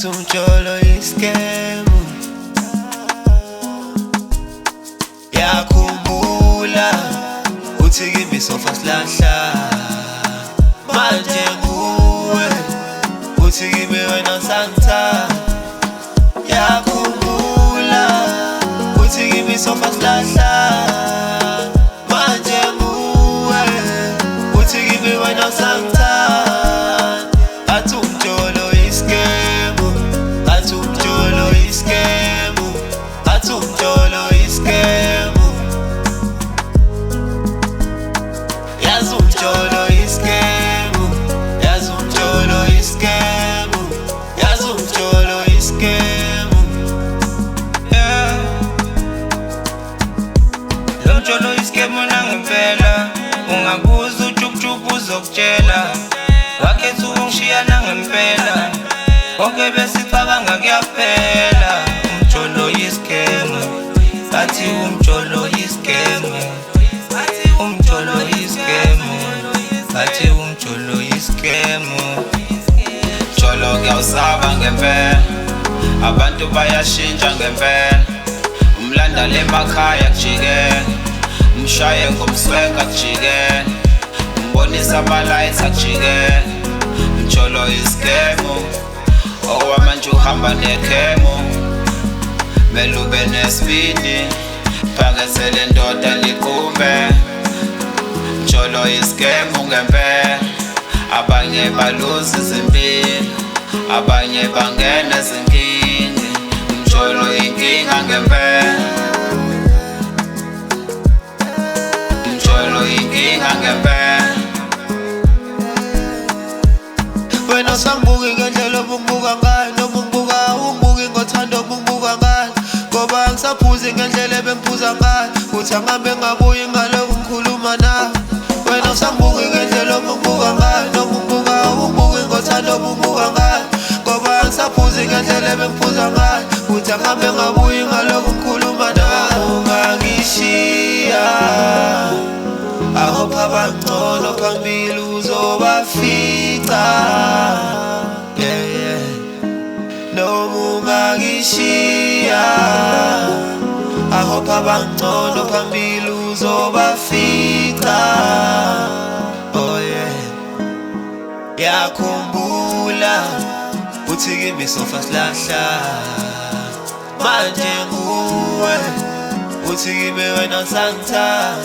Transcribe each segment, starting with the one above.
bathi umjolo iskemu. Yakhumbula uthi kimi sofa silahla, manje nguwe uthi kimi wena sangithatha. Yakhumbula uthi kimi sofa silahla, manje nguwe uthi kimi wena sangithatha. Bathi umjolo iskemu, bathi umjolo iskemu, bathi umjolo iskemu. Yazi umjolo iskemu, yazi umjolo iskemu, yazi umjolo iskemu. Lo mjolo iskemu nangempela, ungabuza uJukujuku uzokutshela. Wakhetha ukungishiya nangempela, konke besicabanga kuyaphela. Umjolo iskemu, bathi umjolo iskemu, umjolo iskemu, bathi umjolo iskemu. Mjolo kuyawusaba ngempela, abantu bayashintsha ngempela. Umlandala emakhaya kujikela, umshaye ngomswenga kujikela, umbonisa ama-lights akujikela. Mjolo iskemu, okwamanje uhamba nekhemu. Mele ube nesibindi, phakethele ndoda liqumbe. Mjolo iskemu ngempela, abanye baluza izimpilo, abanye bangena ezinkingeni. Mjolo inkinga ngempela, mjolo inkinga ngempela. Wena sangibuki ngendlela obungibuka ngayo, noma ungibuka ungibuki ngothando obungibuka ngayo. Ngoba angisaphuzi ngendlela ebengiphuza ngayo, uthi angihambe ngabuyi ngalokhu ngikhuluma nawe. Wena sangibuki ngendlela obungibuka ngayo, noma ungibuka ungibuki ngothando obungibuka ngayo. Ngoba angisaphuzi ngendlela ebengiphuza ngayo, uthi angihambe ngabuyi ngalokhu ngikhuluma nawe. Ungangishiya, I hope abangcono phambili uzobafica. Yeah, yeah. Noma ungangishiya, I hope abangcono phambili uzobafica. Oh yeah. Yakhumbula uthi kimi sofa silahla, manje nguwe uthi kimi wena sangithatha.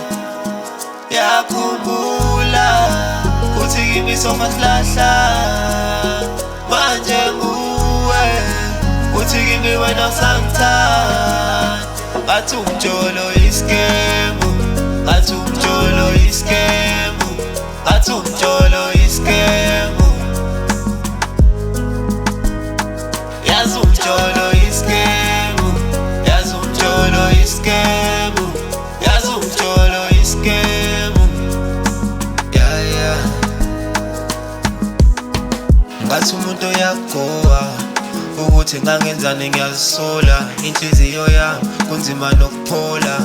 Yakhumbula uthi kimi sofa silahla, manje nguwe uthi kimi wena sangithatha. Bathi umjolo iskemu, bathi umjolo iskemu, bathi umjolo iskemu. Yazi umjolo iskemu, yazi umjolo iskemu, yazi umjolo iskemu. Yeah, yeah. Ngathi umuntu uyagowa ukuthi ngangenzani ngiyazisola. Inhliziyo yami kunzima nokuphola,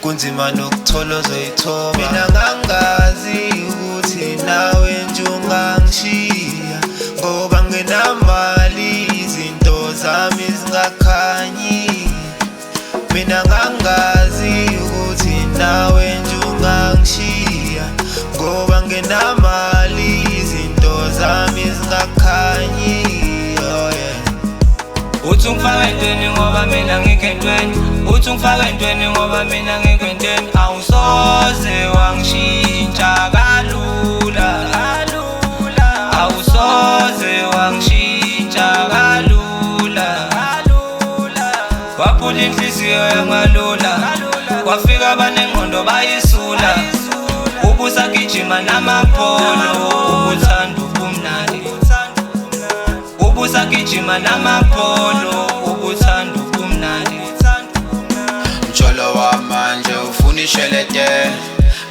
kunzima nokuthola ozoyithoba. Mina ngangazi ukuthi nawe nje ungangishiya, ngoba nginamali izinto zami zingakhanyi. Mina ngangazi ukuthi nawe nje ungangishiya, ngoba nginamali izinto zami zingakhanyi. Oh yeah. Uthi ungifaka entweni ngoba mina ngikho entweni, uthi ungifaka entweni ngoba mina ngikho entweni. Awusoze wangishintsha kalula, awusoze wangishintsha kalula. Waphula inhliziyo yangalula, kwafika abanengqondo bayisula. Ubusagijima namapholo, ubuthanda ubumnandi. Ubusagijima namapholo, ubuthanda ubumnandi. Mjolo wamanje ufuna ishelete,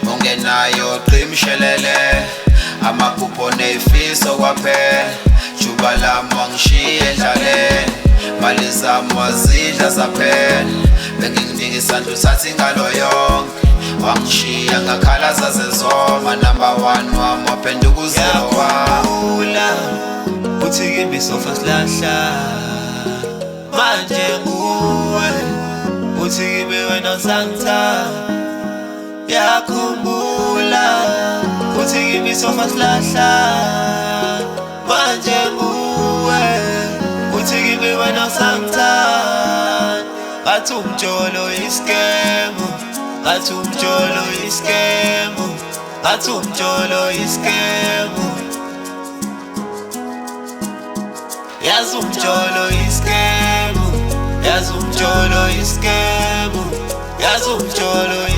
ungenayo qimshelele. Amaphupho nezifiso kwaphela, juba lami wangishiya endlaleni. Mali zami wazidla zaphela, benginginika isandla uthatha ingalo yonke. Wangishiya ngakhala zazezoma, number 1 wami waphenduka uzero wami. uthi kimi sofa silahla manje nguwe uthi kimi wena usangithanda yakhumbula uthi kimi sofa silahla manje nguwe uthi kimi wena usangithanda ngathi umjolo iskemu ngathi umjolo iskemu ngathi umjolo iskemu yazi umjolo iskemu yazi umjolo iskemu yazi umjolo